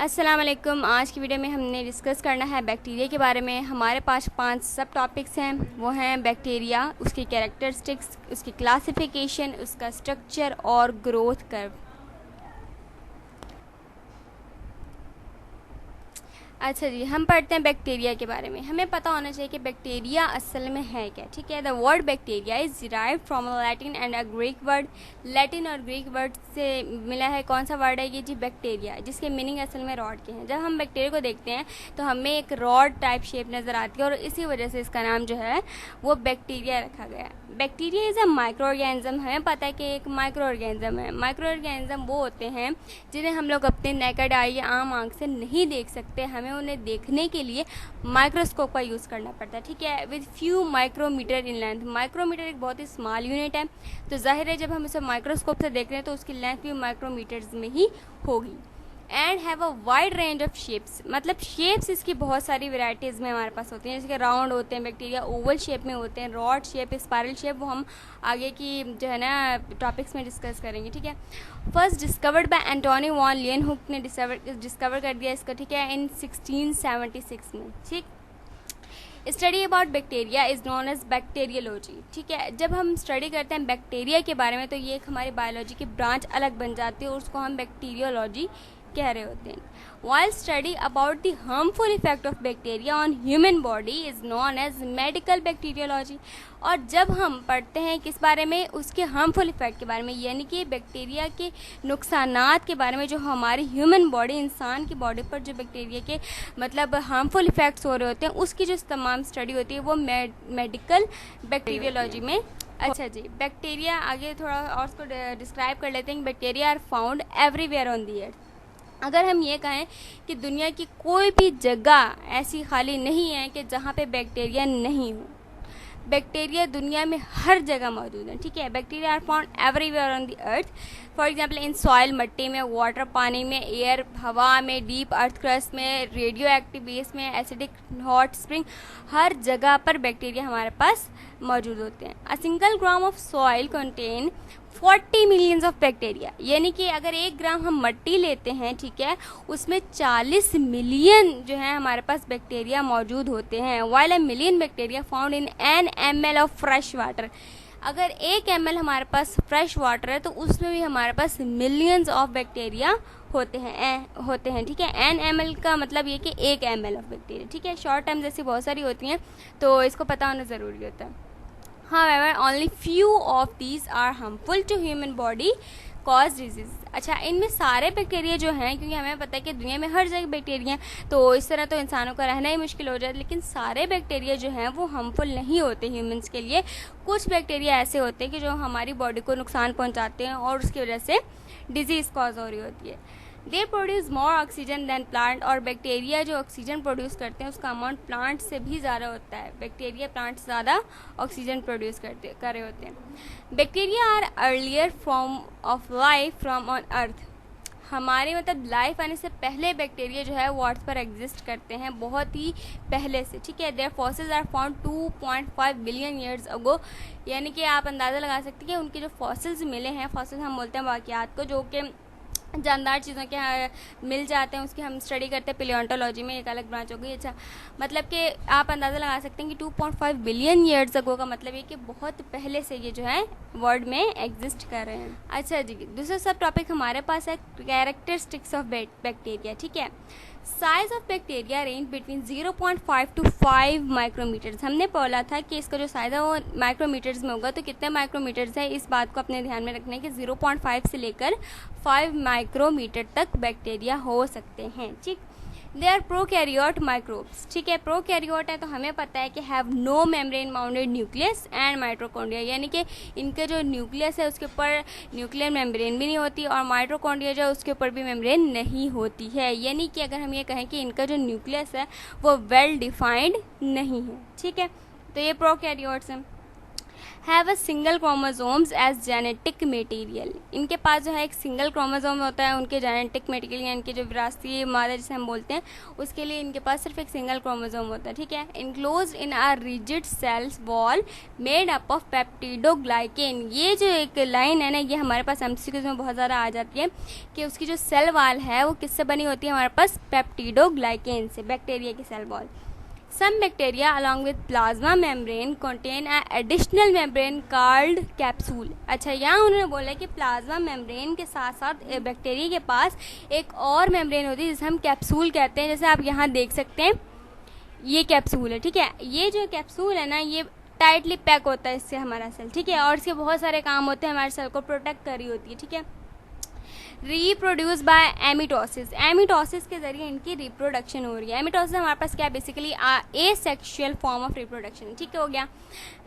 अस्सलाम वालेकुम। आज की वीडियो में हमने डिस्कस करना है बैक्टीरिया के बारे में। हमारे पास 5 सब टॉपिक्स हैं, वो हैं बैक्टीरिया, उसकी कैरेक्टरिस्टिक्स, उसकी क्लासिफिकेशन, उसका स्ट्रक्चर और ग्रोथ कर्व। अच्छा जी, हम पढ़ते हैं बैक्टीरिया के बारे में। हमें पता होना चाहिए कि बैक्टीरिया असल में है क्या। ठीक है, the word bacteria is derived from Latin and a Greek word. Latin और ग्रीक वर्ड से मिला है कौन सा वर्ड है ये जी? बैक्टीरिया, जिसके मीनिंग असल में रॉड के हैं। जब हम बैक्टीरिया को देखते हैं तो हमें एक रॉड टाइप शेप नज़र आती है और इसी वजह से इसका नाम जो है वो बैक्टीरिया रखा गया है। Bacteria is a micro organism. हमें पता है कि एक माइक्रो ऑर्गेनिज्म है। माइक्रो ऑर्गेनिज्म वो होते हैं जिन्हें हम लोग अपने नेकेड आई या आम आँख से नहीं देख सकते। हमें उन्हें देखने के लिए माइक्रोस्कोप का यूज़ करना पड़ता है। ठीक है, with few micrometer in length. Micrometer एक बहुत ही स्मॉल यूनिट है, तो जाहिर है जब हम इसे माइक्रोस्कोप से देख रहे हैं तो उसकी लेंथ भी माइक्रोमीटर्स में ही होगी। And have a wide range of shapes, मतलब शेप्स इसकी बहुत सारी वेराइटीज़ में हमारे पास होती हैं। जैसे कि राउंड होते हैं बैक्टीरिया, ओवल शेप में होते हैं, रॉड शेप, स्पायरल शेप, वो हम आगे की जो है ना टॉपिक्स में डिस्कस करेंगे। ठीक है, first discovered by Antonie van Leeuwenhoek ने डिस्कवर कर दिया इसको। ठीक है, इन 1676 में। ठीक, study about bacteria is known as bacteriology. ठीक है, जब हम स्टडी करते हैं बैक्टीरिया के बारे में तो ये एक हमारी बायोलॉजी की ब्रांच अलग बन जाती है और उसको हम बैक्टीरियोलॉजी कह रहे होते हैं। While study about the harmful effect of bacteria on human body is known as medical bacteriology. और जब हम पढ़ते हैं किस बारे में? उसके हार्मफुल इफेक्ट के बारे में, यानी कि बैक्टीरिया के नुकसानात के बारे में, जो हमारी ह्यूमन बॉडी, इंसान की बॉडी पर जो बैक्टीरिया के मतलब हार्मफुल इफेक्ट्स हो रहे होते हैं, उसकी जो तमाम स्टडी होती है वो मेडिकल बैक्टीरियोलॉजी में। अच्छा जी, बैक्टीरिया आगे थोड़ा और उसको डिस्क्राइब कर लेते हैं। Bacteria are found everywhere on the earth. अगर हम ये कहें कि दुनिया की कोई भी जगह ऐसी खाली नहीं है कि जहाँ पे बैक्टीरिया नहीं हो। बैक्टीरिया दुनिया में हर जगह मौजूद है। ठीक है, bacteria are found everywhere on the earth. For example in soil, मट्टी में, वाटर, पानी में, एयर, हवा में, डीप अर्थ क्रस्ट में, रेडियो एक्टिव बेस में, एसिडिक हॉट स्प्रिंग, हर जगह पर बैक्टीरिया हमारे पास मौजूद होते हैं। A single gram of soil contain 40 millions of bacteria, यानी कि अगर 1 ग्राम हम मट्टी लेते हैं, ठीक है, उसमें 40 मिलियन जो है हमारे पास बैक्टीरिया मौजूद होते हैं। While a million bacteria found in an ml of fresh water. अगर 1 ml हमारे पास फ्रेश वाटर है तो उसमें भी हमारे पास मिलियंस ऑफ बैक्टीरिया होते हैं। ठीक है, एन ml का मतलब ये कि 1 ml ऑफ बैक्टीरिया। ठीक है, शॉर्ट टर्म जैसी बहुत सारी होती हैं तो इसको पता होना ज़रूरी होता है। However, only few of these are harmful to human body, cause disease। अच्छा, इनमें सारे बैक्टीरिया जो हैं, क्योंकि हमें पता है कि दुनिया में हर जगह बैक्टीरिया हैं तो इस तरह तो इंसानों का रहना ही मुश्किल हो जाए, लेकिन सारे बैक्टीरिया जो हैं वो हार्मफुल नहीं होते ह्यूमंस के लिए। कुछ बैक्टीरिया ऐसे होते हैं कि जो हमारी बॉडी को नुकसान पहुंचाते हैं और उसकी वजह से डिजीज़ कॉज हो रही होती है। They produce more oxygen than plant. और बैक्टीरिया जो ऑक्सीजन प्रोड्यूस करते हैं उसका अमाउंट प्लांट से भी ज़्यादा होता है। बैक्टीरिया प्लांट से ज़्यादा ऑक्सीजन प्रोड्यूस कर रहे होते हैं। Bacteria are earlier form of life from on earth. हमारे मतलब लाइफ आने से पहले बैक्टीरिया जो है वो अर्थ पर एग्जिस्ट करते हैं, बहुत ही पहले से। ठीक है, there fossils are found 2.5 billion years ago, यानी कि आप अंदाज़ा लगा सकते हैं कि उनके जो फॉसिल्स मिले हैं, फॉसिल्स हम बोलते हैं वाक़ियात को, जो कि जानदार चीज़ों के मिल जाते हैं, उसकी हम स्टडी करते हैं पेलियोंटोलॉजी में, एक अलग ब्रांच हो गई। अच्छा, मतलब कि आप अंदाज़ा लगा सकते हैं कि 2.5 बिलियन ईयर्स अगो का मतलब ये कि बहुत पहले से ये जो है वर्ल्ड में एग्जिस्ट कर रहे हैं। अच्छा जी, दूसरा सब टॉपिक हमारे पास है कैरेक्टरिस्टिक्स ऑफ बैक्टीरिया। ठीक है, size of bacteria range between 0.5 to 5 micrometres. हमने बोला था कि इसका जो साइज़ है वो माइक्रोमीटर्स में होगा, तो कितने माइक्रोमीटर्स है इस बात को अपने ध्यान में रखना है कि 0.5 से लेकर 5 माइक्रोमीटर तक बैक्टीरिया हो सकते हैं। ठीक, दे आर प्रोकैरियोट माइक्रोब्स। ठीक है, प्रोकैरियोट है तो हमें पता है कि have no membrane bounded nucleus and mitochondria, यानी कि इनके जो न्यूक्लियस है उसके ऊपर न्यूक्लियर मेम्ब्रेन भी नहीं होती और माइटोकॉन्ड्रिया जो उसके ऊपर भी मेम्ब्रेन नहीं होती है। यानी कि अगर हम ये कहें कि इनका जो न्यूक्लियस है वो वेल डिफाइंड नहीं है। ठीक है, तो ये प्रोकैरियोट्स हैं। Have a single chromosomes as genetic material. इनके पास जो है एक सिंगल क्रोमोसोम होता है उनके जेनेटिक मटेरियल, यानी कि जो विरासती मादा जिसे हम बोलते हैं, उसके लिए इनके पास सिर्फ एक सिंगल क्रोमोसोम होता है, ठीक है। Enclose in are rigid cells wall made up of peptidoglycan. ये जो एक लाइन है ना, ये हमारे पास एमसीक्यूज में बहुत ज़्यादा आ जाती है कि उसकी जो सेल वॉल है वो किससे बनी होती है, हमारे पास पेप्टिडोग्लाइकेन से, बैक्टीरिया की cell wall. Some bacteria along with plasma membrane contain an additional membrane called capsule। अच्छा, यहाँ उन्होंने बोला कि प्लाज्मा मेम्ब्रेन के साथ साथ बैक्टीरिया के पास एक और मेम्ब्रेन होती है जिसे हम कैप्सूल कहते हैं। जैसे आप यहाँ देख सकते हैं ये कैप्सूल है, ठीक है। ये जो कैप्सूल है ना, ये टाइटली पैक होता है इससे हमारा सेल, ठीक है, और इसके बहुत सारे काम होते हैं, हमारे सेल को प्रोटेक्ट कर रही होती है, ठीक है। Reproduce by एमिटोसिस। एमिटोसिस के जरिए इनकी रिप्रोडक्शन हो रही है। एमिटोसिस हमारे पास क्या है, basically asexual form of reproduction, ठीक हो गया।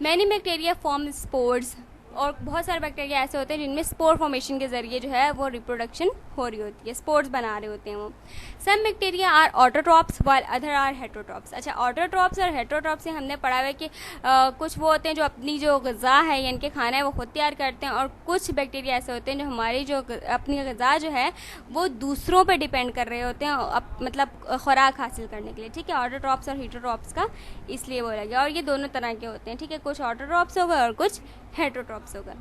मैनी बैक्टीरिया फॉर्म स्पोर्स, और बहुत सारे बैक्टीरिया ऐसे होते हैं जिनमें स्पोर फॉर्मेशन के जरिए जो है वो रिप्रोडक्शन हो रही होती है, स्पोर्स बना रहे होते हैं वो। Some bacteria are autotrophs while other are heterotrophs. अच्छा, ऑटोट्रॉप्स और हेटरोट्रॉप्स से हमने पढ़ा हुआ है कि कुछ वो होते हैं जो अपनी जो ग़िज़ा है यानी कि खाना है वो खुद तैयार करते हैं, और कुछ बैक्टीरिया ऐसे होते हैं जो हमारी जो अपनी ग़िज़ा जो है वो दूसरों पर डिपेंड कर रहे होते हैं, मतलब खुराक हासिल करने के लिए, ठीक है। ऑटोट्रॉप्स और हेटरोट्रॉप्स का इसलिए बोला गया, और ये दोनों तरह के होते हैं, ठीक है। कुछ ऑटोट्रॉप्स हो गए और कुछ हेटरोट्रॉप्स होगा।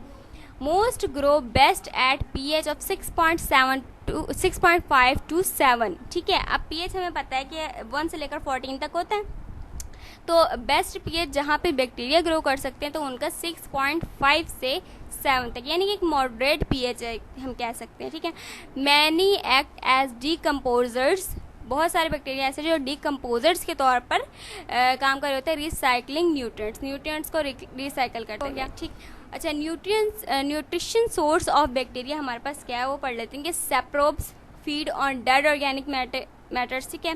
Most grow best at pH of 6.5 to 7, ठीक है। अब pH हमें पता है कि 1 से लेकर 14 तक होता है, तो बेस्ट pH जहाँ पे बैक्टीरिया ग्रो कर सकते हैं तो उनका 6.5 से 7 तक, यानी कि एक मॉडरेट pH है हम कह सकते हैं, ठीक है। Many act as decomposers. बहुत सारे बैक्टीरिया ऐसे जो डीकम्पोजर्स के तौर पर काम कर रहे होते हैं, रिसाइकलिंग न्यूट्रिएंट्स को रिसाइकल करते हैं, ठीक। अच्छा, न्यूट्रिशन सोर्स ऑफ बैक्टीरिया हमारे पास क्या है वो पढ़ लेते हैं कि saprobes feed on dead organic matters, ठीक है।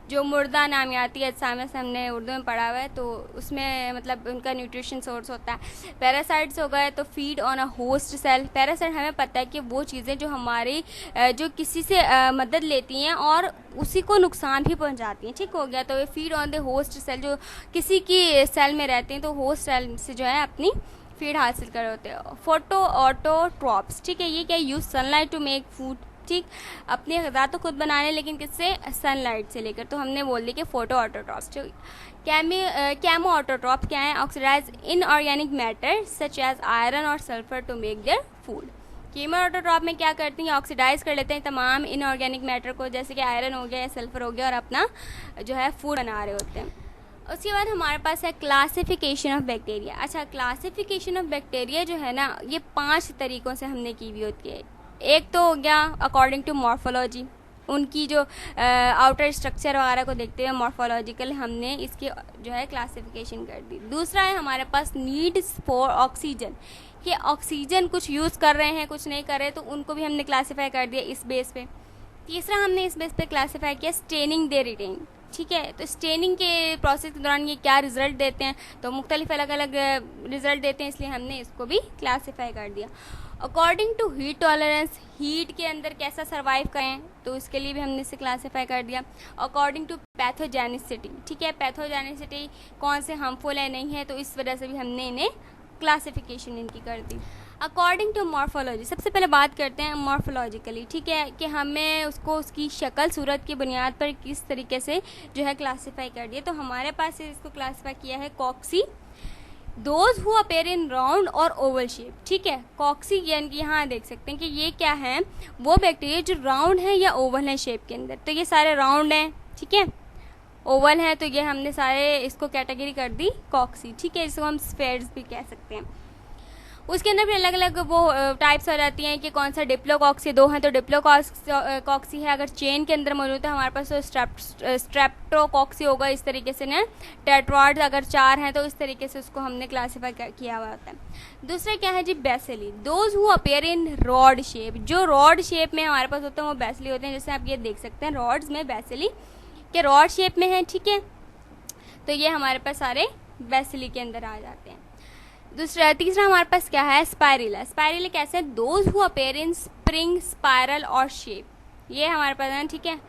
जो मुर्दा नामियाती अजसाम से हमने उर्दू में पढ़ा हुआ है, तो उसमें मतलब उनका न्यूट्रिशन सोर्स होता है। पैरासाइट्स हो गए तो feed on a host cell. Parasite हमें पता है कि वो चीज़ें जो हमारी जो किसी से मदद लेती हैं और उसी को नुकसान भी पहुंचाती हैं, ठीक हो गया। तो ये feed on the host cell, जो किसी की सेल में रहते हैं तो होस्ट सेल से जो है अपनी फीड हासिल कर होते हैं। फोटो ऑटोट्रॉप्स, ठीक है। ये क्या, use sunlight to make food, ठीक। अपनी ग़िज़ा तो खुद बनाने, लेकिन किससे, सनलाइट से लेकर, तो हमने बोल दिया कि फोटो ऑटोट्रॉप्स। कैमो ऑटोट्रॉप क्या है, oxidize inorganic matter such as iron और sulphur to make their food. Chemoautotroph में क्या करती हैं, ऑक्सीडाइज कर लेते हैं तमाम इनऑर्गेनिक मैटर को, जैसे कि आयरन हो गया या सल्फर हो गया, और अपना जो है फूड बना रहे होते हैं। उसके बाद हमारे पास है क्लासिफिकेशन ऑफ बैक्टीरिया। अच्छा, क्लासिफिकेशन ऑफ बैक्टीरिया जो है ना, ये 5 तरीक़ों से हमने की हुई होती है। एक तो हो गया अकॉर्डिंग टू मॉर्फोलॉजी, उनकी जो आउटर स्ट्रक्चर वगैरह को देखते हुए मॉर्फोलॉजिकल हमने इसकी जो है क्लासिफिकेशन कर दी। दूसरा है हमारे पास नीड्स फॉर ऑक्सीजन, कि ऑक्सीजन कुछ यूज़ कर रहे हैं कुछ नहीं कर रहे, तो उनको भी हमने क्लासीफाई कर दिया इस बेस पे। तीसरा हमने इस बेस पे क्लासीफाई किया स्टेनिंग दे रिटेन, ठीक है। तो स्टेनिंग के प्रोसेस के दौरान ये क्या रिजल्ट देते हैं, तो मुख्तलिफ अलग अलग रिजल्ट देते हैं, इसलिए हमने इसको भी क्लासीफाई कर दिया। According to heat tolerance, heat के अंदर कैसा सर्वाइव करें, तो इसके लिए भी हमने इसे क्लासीफाई कर दिया। अकॉर्डिंग टू पैथोजेनिसिटी, ठीक है, पैथोजेनिसिटी कौन से हार्मफुल है नहीं है, तो इस वजह से भी हमने इन्हें क्लासिफिकेशन इनकी कर दी। अकॉर्डिंग टू मॉर्फोलॉजी, सबसे पहले बात करते हैं मॉर्फोलॉजिकली, ठीक है, कि हमें उसको उसकी शक्ल सूरत की बुनियाद पर किस तरीके से जो है क्लासीफाई कर दिया। तो हमारे पास इसको क्लासीफाई किया है cocci, those who appear in round और ओवल शेप, ठीक है। कॉक्सी यानी कि यहाँ देख सकते हैं कि ये क्या है, वो बैक्टीरिया जो राउंड है या ओवल है शेप के अंदर, तो ये सारे राउंड हैं, ठीक है। ओवल है तो ये हमने सारे इसको कैटेगरी कर दी कॉक्सी, ठीक है। इसको हम स्फेयर्स भी कह सकते हैं। उसके अंदर भी अलग अलग वो टाइप्स हो जाती हैं कि कौन सा डिप्लोकॉक्सी, 2 हैं तो डिप्लोकॉक्सी है, अगर चेन के अंदर मौजूद है हमारे पास तो स्ट्रेप्टोकॉक्सी होगा, इस तरीके से ना। टेट्रॉइड्स अगर 4 हैं तो इस तरीके से उसको हमने क्लासीफाई किया हुआ होता है। दूसरा क्या है जी, bacilli, those who appear in rod shape, जो रॉड शेप में हमारे पास होते हैं वो बेसिली होते हैं। जैसे आप ये देख सकते हैं रॉड्स में बेसिली के रॉड शेप में है, ठीक है, तो ये हमारे पास सारे बेसिली के अंदर आ जाते हैं। तीसरा हमारे पास क्या है, स्पाइरिला। स्पाइरिला कैसे, those who appear in spring, spiral और शेप, ये हमारे पास है, ठीक है।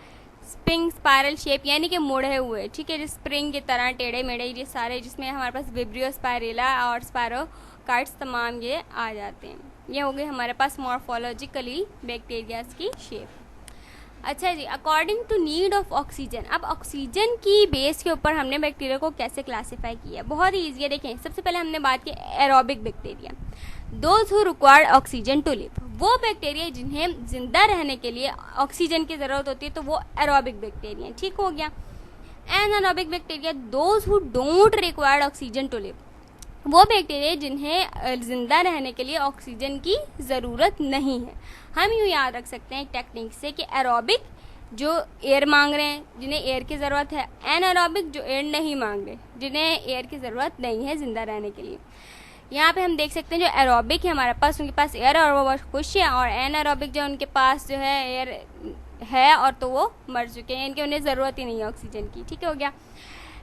स्प्रिंग स्पाइरल शेप यानी कि मुड़े हुए, ठीक है, जो स्प्रिंग की तरह टेढ़े मेढ़े, ये सारे, जिसमें हमारे पास विब्रियो स्पाइरिला और स्पायरो आर्काइड्स तमाम ये आ जाते हैं। ये हो गई हमारे पास मॉर्फोलॉजिकली बैक्टीरियाज की शेप। अच्छा जी, according to need of oxygen. अब ऑक्सीजन की बेस के ऊपर हमने बैक्टीरिया को कैसे क्लासीफाई किया, बहुत ही ईजी है। देखें, सबसे पहले हमने बात की aerobic bacteria, those who require oxygen to live. वो बैक्टीरिया जिन्हें जिंदा रहने के लिए ऑक्सीजन की ज़रूरत होती है, तो वो एरोबिक बैक्टीरिया, ठीक हो गया। Anaerobic bacteria, those who don't require oxygen to live. वो बैक्टीरिया जिन्हें जिंदा रहने के लिए ऑक्सीजन की ज़रूरत नहीं है। हम यूँ याद रख सकते हैं एक टेक्निक से कि एरोबिक जो एयर मांग रहे हैं, जिन्हें एयर की ज़रूरत है, एनारोबिक जो एयर नहीं मांग रहे, जिन्हें एयर की ज़रूरत नहीं है जिंदा रहने के लिए। यहाँ पे हम देख सकते हैं जो एरोबिक है हमारे पास, उनके पास एयर और वो बहुत खुश है, और एनारोबिक जो उनके पास जो है एयर है और तो वो मर चुके हैं, इनकी उन्हें ज़रूरत ही नहीं है ऑक्सीजन की, ठीक हो गया।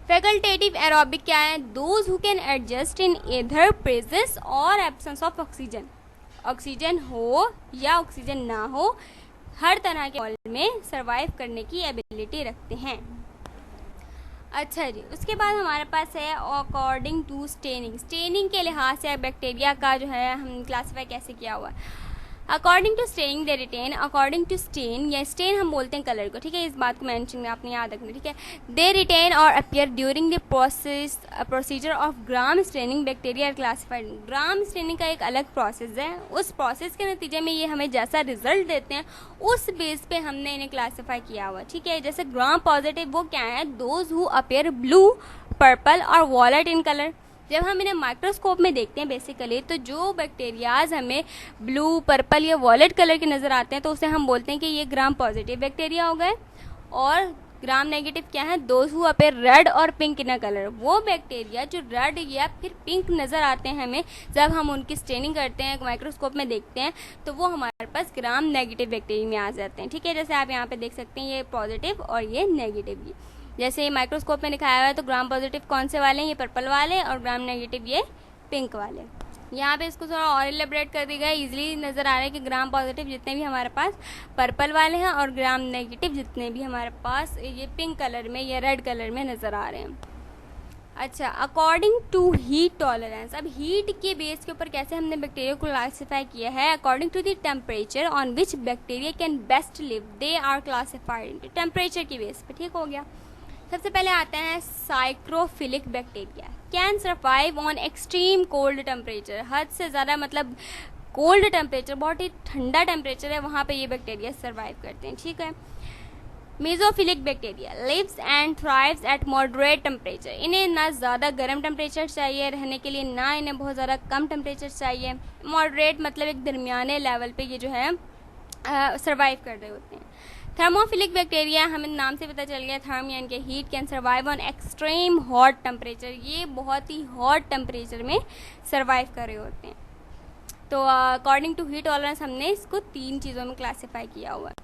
फैकल्टेटिव एरोबिक क्या है, those who can adjust in either presence और एब्सेंस ऑफ ऑक्सीजन। ऑक्सीजन हो या ऑक्सीजन ना हो, हर तरह के माहौल में सर्वाइव करने की एबिलिटी रखते हैं। अच्छा जी, उसके बाद हमारे पास है अकॉर्डिंग टू स्टेनिंग। स्टेनिंग के लिहाज से बैक्टीरिया का जो है हम क्लासीफाई कैसे किया हुआ है। According to staining they retain, according to stain, या स्टेन हम बोलते हैं कलर को, ठीक है, इस बात को मेंशन आपने याद रखना, ठीक है। दे रिटेन और appear during the procedure of gram staining. Bacteria classified. Gram staining का एक अलग प्रोसेस है, उस प्रोसेस के नतीजे में ये हमें जैसा रिजल्ट देते हैं उस बेस पे हमने इन्हें क्लासीफाई किया हुआ, ठीक है। जैसे ग्राम पॉजिटिव वो क्या है, those who appear blue, purple और वॉयलेट इन कलर। जब हम इन्हें माइक्रोस्कोप में देखते हैं बेसिकली, तो जो बैक्टीरियाज हमें ब्लू, पर्पल या वॉयलेट कलर के नज़र आते हैं, तो उसे हम बोलते हैं कि ये ग्राम पॉजिटिव बैक्टीरिया हो गए। और ग्राम नेगेटिव क्या है, दोज हु अपीयर रेड और पिंक इन कलर। वो बैक्टीरिया जो रेड या फिर पिंक नज़र आते हैं हमें जब हम उनकी स्टेनिंग करते हैं, माइक्रोस्कोप में देखते हैं, तो वो हमारे पास ग्राम नेगेटिव बैक्टीरिया में आ जाते हैं, ठीक है। जैसे आप यहाँ पे देख सकते हैं, ये पॉजिटिव और ये नेगेटिव। जैसे ये माइक्रोस्कोप में दिखाया हुआ है, तो ग्राम पॉजिटिव कौन से वाले हैं, ये पर्पल वाले, और ग्राम नेगेटिव ये पिंक वाले। यहाँ पे इसको थोड़ा और एलिब्रेट कर दिया गया, इजीली नज़र आ रहा है कि ग्राम पॉजिटिव जितने भी हमारे पास पर्पल वाले हैं और ग्राम नेगेटिव जितने भी हमारे पास ये पिंक कलर में या रेड कलर में नज़र आ रहे हैं। अच्छा, अकॉर्डिंग टू हीट टॉलरेंस। अब हीट के बेस के ऊपर कैसे हमने बैक्टीरिया को क्लासीफाई किया है, according to the temperature on which bacteria can best live, they are classified into. Temperature की बेस पे, ठीक हो गया। सबसे पहले आते हैं psychrophilic bacteria, can survive on extreme cold temperature. हद से ज़्यादा मतलब कोल्ड टेम्परेचर, बहुत ही ठंडा टेम्परेचर है, वहाँ पे ये बैक्टीरिया सर्वाइव करते हैं, ठीक है। Mesophilic bacteria lives and thrives at moderate temperature. इन्हें ना ज़्यादा गर्म टेम्परेचर चाहिए रहने के लिए, ना इन्हें बहुत ज़्यादा कम टेम्परेचर चाहिए। मॉडरेट मतलब एक दरमियाने लेवल पे ये जो है सर्वाइव कर रहे होते हैं। थर्मोफिलिक बैक्टीरिया, हमें नाम से पता चल गया, थर्म यानी कि heat, can survive on extreme hot temperature. ये बहुत ही हॉट टेम्परेचर में सर्वाइव कर रहे होते हैं। तो अकॉर्डिंग टू हीट टॉलरेंस हमने इसको 3 चीज़ों में क्लासीफाई किया हुआ है।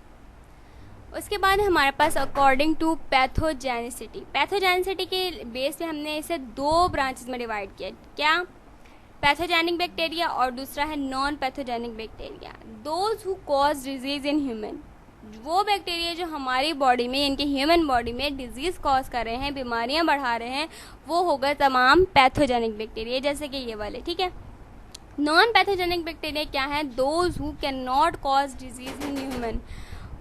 उसके बाद हमारे पास अकॉर्डिंग टू पैथोजेनिसिटी। पैथोजेनिसिटी के बेस पे हमने इसे 2 ब्रांचेस में डिवाइड किया। क्या, पैथोजेनिक बैक्टीरिया और दूसरा है non pathogenic bacteria. Those who cause disease in human. वो बैक्टीरिया जो हमारी बॉडी में, इनके ह्यूमन बॉडी में डिजीज़ कॉज कर रहे हैं, बीमारियां बढ़ा रहे हैं, वो होगा तमाम पैथोजेनिक बैक्टीरिया, जैसे कि ये वाले, ठीक है। नॉन पैथोजेनिक बैक्टीरिया क्या है, those who can not cause disease in human.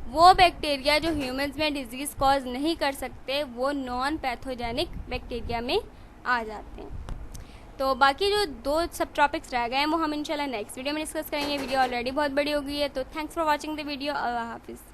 वो बैक्टीरिया जो ह्यूमन्स में डिजीज़ कॉज नहीं कर सकते, वो नॉन पैथोजेनिक बैक्टीरिया में आ जाते हैं। तो बाकी जो 2 सब टॉपिक्स रह गए हैं वो हम इंशाल्लाह नेक्स्ट वीडियो में डिस्कस करेंगे। वीडियो ऑलरेडी बहुत बड़ी हो गई है, तो thanks for watching the video. अल्लाह हाफिज़।